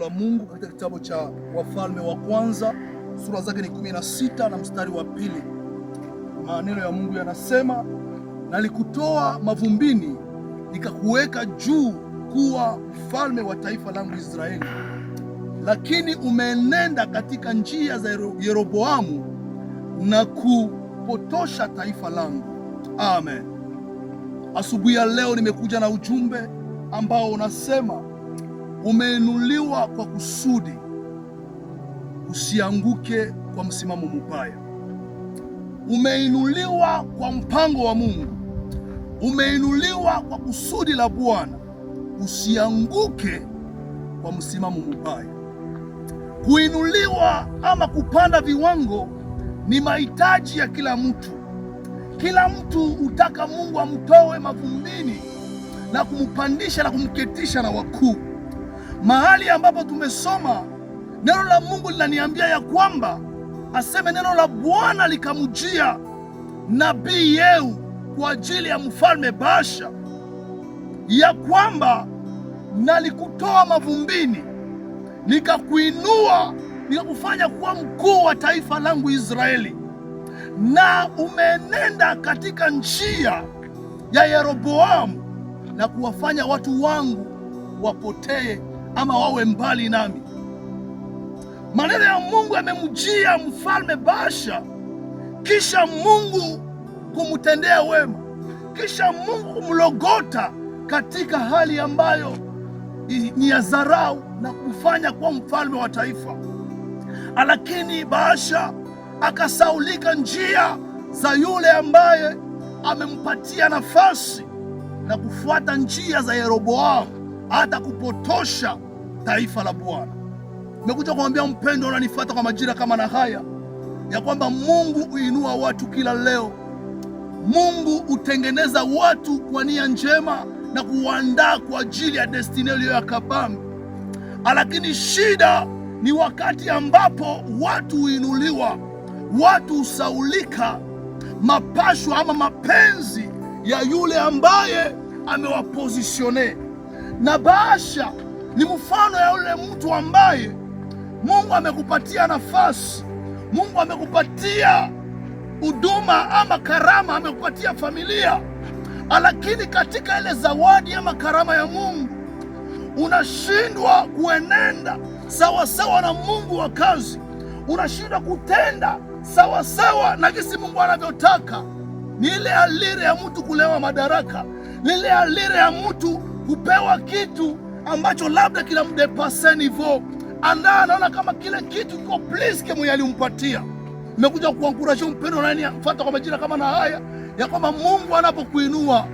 la Mungu katika kitabu cha Wafalme wa kwanza sura zake ni 16 na mstari wa 2. Maneno ya Mungu yanasema, nalikutoa mavumbini nikakuweka juu kuwa mfalme wa taifa langu Israeli, lakini umeenenda katika njia za Yeroboamu na kupotosha taifa langu. Amen. Asubuhi ya leo nimekuja na ujumbe ambao unasema umeinuliwa kwa kusudi, usianguke kwa msimamo mbaya. Umeinuliwa kwa mpango wa Mungu, umeinuliwa kwa kusudi la Bwana, usianguke kwa msimamo mbaya. Kuinuliwa ama kupanda viwango ni mahitaji ya kila mtu. Kila mtu hutaka Mungu amtoe mavumbini na kumpandisha na kumketisha na wakuu. Mahali ambapo tumesoma neno la Mungu linaniambia ya kwamba aseme neno la Bwana likamjia nabii Yehu kwa ajili ya mfalme Baasha, ya kwamba nalikutoa mavumbini nikakuinua nikakufanya kuwa mkuu wa taifa langu Israeli, na umeenenda katika njia ya Yeroboamu na kuwafanya watu wangu wapotee ama wawe mbali nami. Maneno ya Mungu yamemjia mfalme Baasha, kisha Mungu kumtendea wema, kisha Mungu kumlogota katika hali ambayo ni ya dharau na kufanya kuwa mfalme wa taifa. Lakini Baasha akasaulika njia za yule ambaye amempatia nafasi na kufuata njia za Yeroboamu hata kupotosha taifa la Bwana. Nimekuja kumwambia mpendo unanifuata kwa majira kama na haya, ya kwamba Mungu huinua watu kila leo. Mungu hutengeneza watu kwa nia njema na kuandaa kwa ajili ya destiny iliyo ya kabambi. Lakini shida ni wakati ambapo watu huinuliwa, watu husaulika mapashwa ama mapenzi ya yule ambaye amewapozisione. Na Baasha ni mfano ya yule mtu ambaye Mungu amekupatia nafasi, Mungu amekupatia huduma ama karama, amekupatia familia, lakini katika ile zawadi ama karama ya Mungu unashindwa kuenenda sawasawa na Mungu wa kazi, unashindwa kutenda sawasawa na jinsi Mungu anavyotaka. Ni ile alire ya mtu kulewa madaraka, ni ile alire ya mtu kupewa kitu ambacho labda kila mdepase nivo anaona kama kile kitu kiko please mwenye alimpatia. Nimekuja kuankurajia mpendo nani mfuata kwa majira kama na haya, ya kwamba Mungu anapokuinua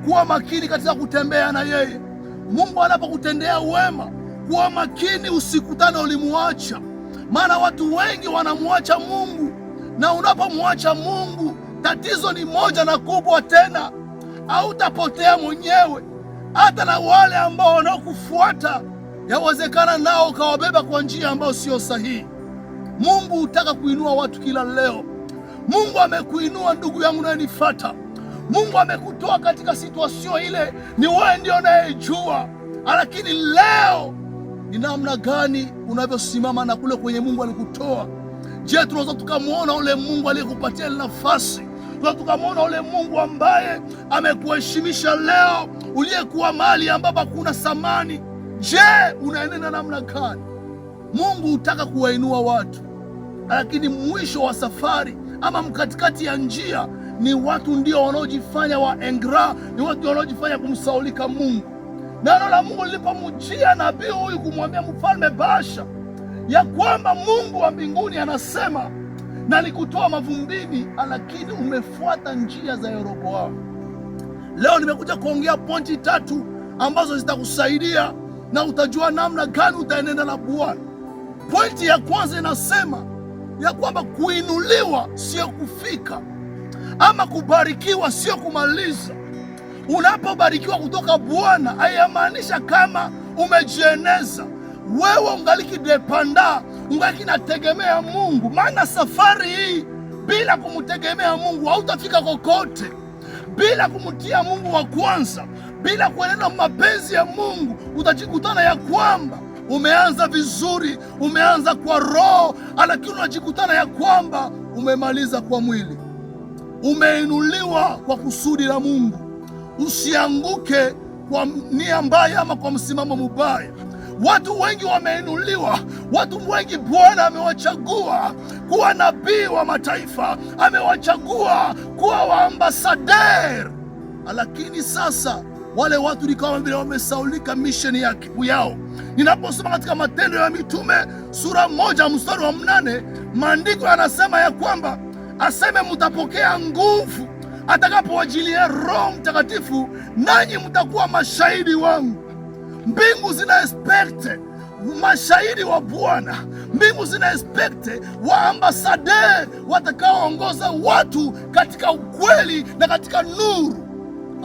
kuwa makini katika kutembea na yeye. Mungu anapokutendea wema kuwa makini, usikutane ulimuacha. Maana watu wengi wanamuacha Mungu, na unapomwacha Mungu tatizo ni moja na kubwa tena, hautapotea mwenyewe, hata na wale ambao wanaokufuata yawezekana nao ukawabeba kwa njia ambayo sio sahihi. Mungu hutaka kuinua watu kila leo. Mungu amekuinua ndugu yangu unayenifuata. Mungu amekutoa katika situasio ile, ni wewe ndio unayejua. Lakini leo ni namna gani unavyosimama na kule kwenye Mungu alikutoa. Je, tunaweza tukamwona ule Mungu aliyekupatia nafasi? Tunaweza tukamwona ule Mungu ambaye amekuheshimisha leo, uliyekuwa mahali ambapo hakuna thamani? Je, unaenenda namna gani? Mungu hutaka kuwainua watu, lakini mwisho wa safari ama mkatikati ya njia ni watu ndio wanaojifanya waengra, ni watu wanaojifanya kumsaulika Mungu. Neno la Mungu lilipomjia nabii huyu kumwambia mfalme Baasha ya kwamba Mungu wa mbinguni anasema, nalikutoa mavumbini, lakini umefuata njia za Yeroboamu. Leo nimekuja kuongea pointi 3 ambazo zitakusaidia na utajua namna gani utaenenda na Bwana. Pointi ya kwanza inasema ya kwamba kuinuliwa sio kufika, ama kubarikiwa sio kumaliza. Unapobarikiwa kutoka Bwana haiyamaanisha kama umejieneza. Wewe ungaliki depanda, ungaliki nategemea Mungu. Maana safari hii bila kumtegemea Mungu hautafika kokote. Bila kumtia Mungu wa kwanza, bila kuenenda mapenzi ya Mungu, utajikutana ya kwamba umeanza vizuri, umeanza kwa roho, lakini unajikutana ya kwamba umemaliza kwa mwili. Umeinuliwa kwa kusudi la Mungu. Usianguke kwa nia mbaya ama kwa msimamo mubaya. Watu wengi wameinuliwa, watu wengi Bwana amewachagua kuwa nabii wa mataifa, amewachagua kuwa waambasader, lakini sasa wale watu ni kama vile wamesaulika misheni yao. Ninaposoma katika Matendo ya Mitume sura 1 mstari wa 8, maandiko yanasema ya kwamba aseme mtapokea nguvu atakapowajilia Roho Mtakatifu, nanyi mtakuwa mashahidi wangu. Mbingu zina expect mashahidi wa Bwana. Mbingu zina expect waambasader watakaoongoza watu katika ukweli na katika nuru.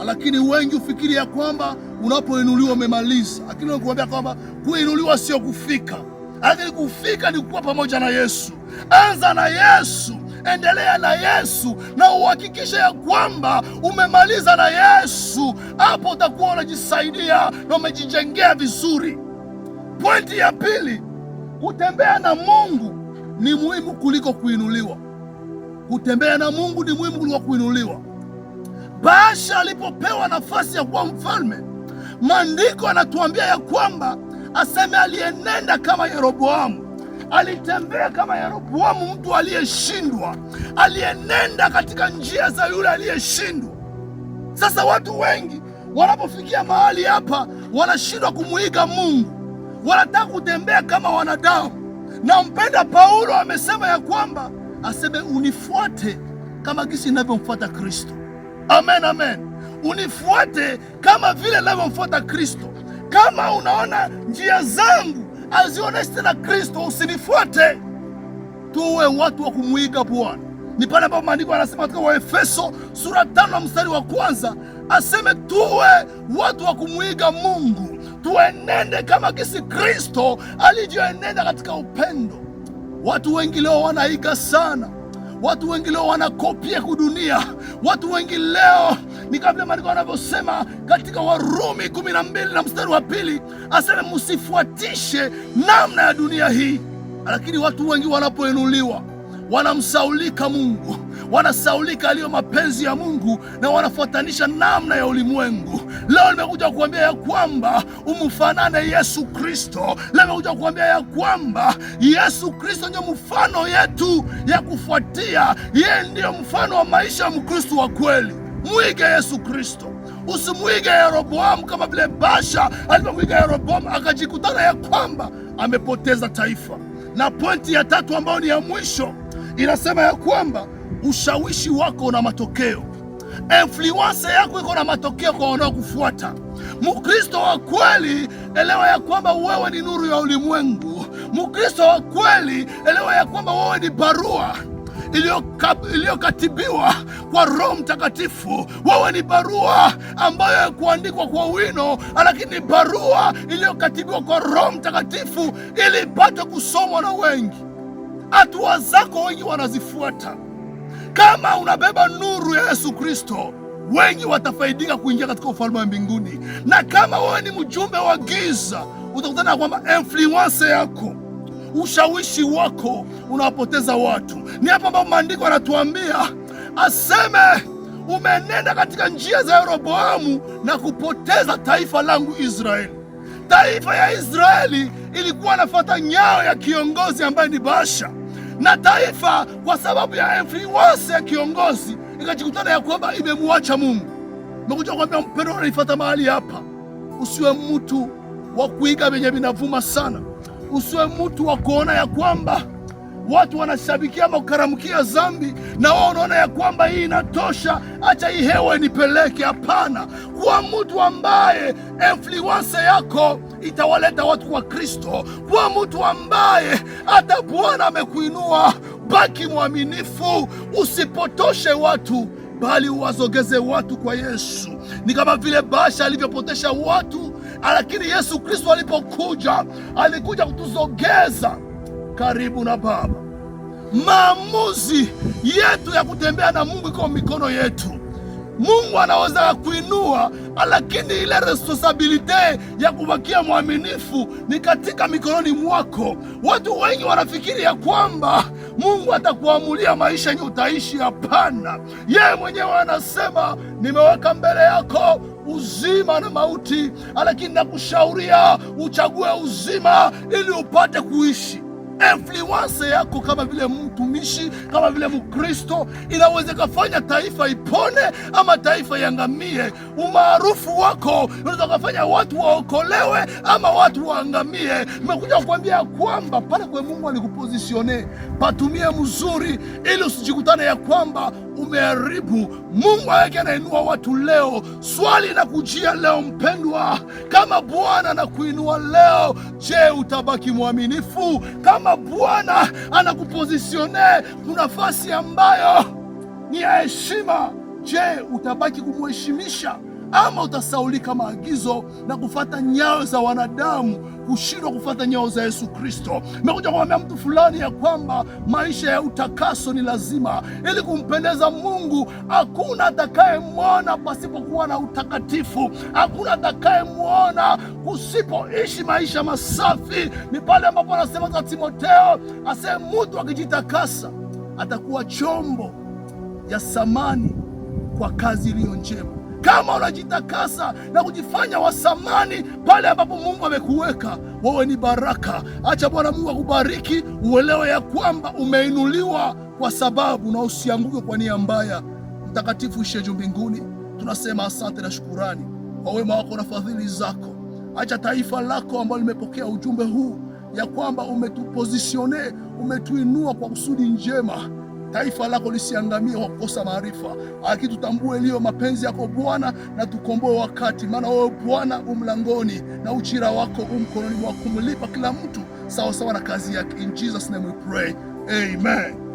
Lakini wengi ufikiri ya kwamba unapoinuliwa umemaliza, lakini nakuambia kwamba kuinuliwa sio kufika, lakini kufika ni kuwa pamoja na Yesu. Anza na Yesu, endelea na Yesu, na uhakikishe ya kwamba umemaliza na Yesu. Hapo utakuwa unajisaidia na umejijengea vizuri. Pointi ya pili, kutembea na Mungu ni muhimu kuliko kuinuliwa. Kutembea na Mungu ni muhimu kuliko kuinuliwa. Baasha alipopewa nafasi ya kuwa mfalme, maandiko anatuambia ya kwamba aseme alienenda kama Yeroboamu. Alitembea kama Yeroboamu, mtu aliyeshindwa. Alienenda katika njia za yule aliyeshindwa. Sasa watu wengi wanapofikia mahali hapa wanashindwa kumuiga Mungu, wanataka kutembea kama wanadamu. Na mpenda Paulo amesema ya kwamba aseme unifuate kama gisi ninavyomfuata Kristo. Amen, amen. Unifuate kama vile ninavyomfuata Kristo. Kama unaona njia zangu hazionyeshi tena Kristo, usinifuate. Tuwe watu wa kumuiga Bwana. Ni pale ambapo maandiko yanasema katika Waefeso sura 5 mstari wa 1, aseme tuwe watu wa kumuiga Mungu, tuenende kama kisi Kristo alivyoenenda katika upendo. Watu wengi leo wanaiga sana, watu wengi leo wanakopia kudunia. Watu wengi leo ni kama maandiko yanavyosema katika Warumi 12 na mstari wa 2, aseme msifuatishe namna ya dunia hii. Lakini watu wengi wanapoinuliwa wanamsaulika Mungu, wanasaulika aliyo mapenzi ya Mungu, na wanafuatanisha namna ya ulimwengu. Leo nimekuja kuambia ya kwamba umfanane Yesu Kristo. Leo nimekuja kuambia ya kwamba Yesu Kristo ndio mfano yetu ya kufuatia. Yeye ndio mfano wa maisha ya Mkristo wa kweli. Mwige Yesu Kristo. Usimwige Yeroboamu kama vile Baasha alipomwiga Yeroboamu akajikutana ya kwamba amepoteza taifa. Na pointi ya tatu ambayo ni ya mwisho inasema ya kwamba ushawishi wako una matokeo. Influence yako iko na matokeo kwa wanaokufuata. Mkristo wa kweli, elewa ya kwamba wewe ni nuru ya ulimwengu. Mkristo wa kweli, elewa ya kwamba wewe ni barua iliyokatibiwa kwa Roho Mtakatifu. Wewe ni barua ambayo kuandikwa kwa wino, lakini ni barua iliyokatibiwa kwa Roho Mtakatifu ili ipate kusomwa na wengi. Hatua zako wengi wanazifuata. Kama unabeba nuru ya Yesu Kristo, wengi watafaidika kuingia katika ufalme wa mbinguni. Na kama wewe ni mjumbe wa giza, utakutana kwamba influence yako, ushawishi wako unawapoteza watu. Ni hapa ambapo maandiko yanatuambia aseme umenenda katika njia za Yeroboamu na kupoteza taifa langu Israeli. Taifa ya Israeli ilikuwa nafuata nyayo ya kiongozi ambaye ni Baasha, na taifa kwa sababu ya influence ya kiongozi ikajikutana ya kwamba imemwacha Mungu. Nimekuja kuambia mpendwa unanifuata mahali hapa, usiwe mtu wa kuiga venye vinavuma sana. Usiwe mtu wa kuona ya kwamba watu wanashabikia ama kukaramukia dhambi na wao unaona ya kwamba hii inatosha, acha hii hewa nipeleke. Hapana, kuwa mtu ambaye influence yako itawaleta watu kwa Kristo. Kuwa mtu ambaye hata Bwana amekuinua, baki mwaminifu, usipotoshe watu bali uwazogeze watu kwa Yesu. Ni kama vile Baasha alivyopotesha watu, lakini Yesu Kristo alipokuja, alikuja kutuzogeza karibu na Baba. Maamuzi yetu ya kutembea na Mungu iko mikono yetu. Mungu anaweza kuinua, lakini ile responsibility ya kubakia mwaminifu ni katika mikononi mwako. Watu wengi wanafikiri ya kwamba Mungu atakuamulia maisha yenye utaishi. Hapana, yeye mwenyewe anasema, nimeweka mbele yako uzima na mauti, lakini nakushauria uchague uzima ili upate kuishi. Influence yako kama vile mtumishi, kama vile Mkristo, inaweza kufanya taifa ipone ama taifa iangamie. Umaarufu wako unaweza kufanya watu waokolewe ama watu waangamie. Nimekuja kukwambia kwamba pale kwa Mungu alikupozisione, patumie mzuri ili usijikutane ya kwamba umeharibu. Mungu yake anainua watu leo. Swali na kujia leo, mpendwa, kama Bwana anakuinua leo, je, utabaki mwaminifu? Kama Bwana anakupozisione kuna nafasi ambayo ni ya heshima, je, utabaki kumheshimisha ama utasaulika maagizo na kufata nyayo za wanadamu, kushindwa kufata nyayo za Yesu Kristo? Nimekuja kumwambia mtu fulani ya kwamba maisha ya utakaso ni lazima ili kumpendeza Mungu. Hakuna atakayemwona pasipokuwa na utakatifu. Hakuna atakayemwona kusipoishi maisha masafi. Ni pale ambapo anasema kwa Timotheo, asema mtu akijitakasa atakuwa chombo ya samani kwa kazi iliyo njema. Kama unajitakasa na kujifanya wa samani pale ambapo Mungu amekuweka, wewe ni baraka. Acha Bwana Mungu akubariki, uelewe ya kwamba umeinuliwa kwa sababu, na usianguke kwa nia mbaya. Mtakatifu ishiye juu mbinguni, tunasema asante na shukurani kwa wema wako na fadhili zako. Acha taifa lako ambalo limepokea ujumbe huu ya kwamba umetupozisione, umetuinua kwa kusudi njema, taifa lako lisiangamie kwa kukosa maarifa, lakini tutambue iliyo mapenzi yako Bwana, na tukomboe wakati, maana wewe Bwana umlangoni na uchira wako mkononi mwako kumlipa kila mtu sawa sawa na kazi yake. In Jesus name we pray, amen.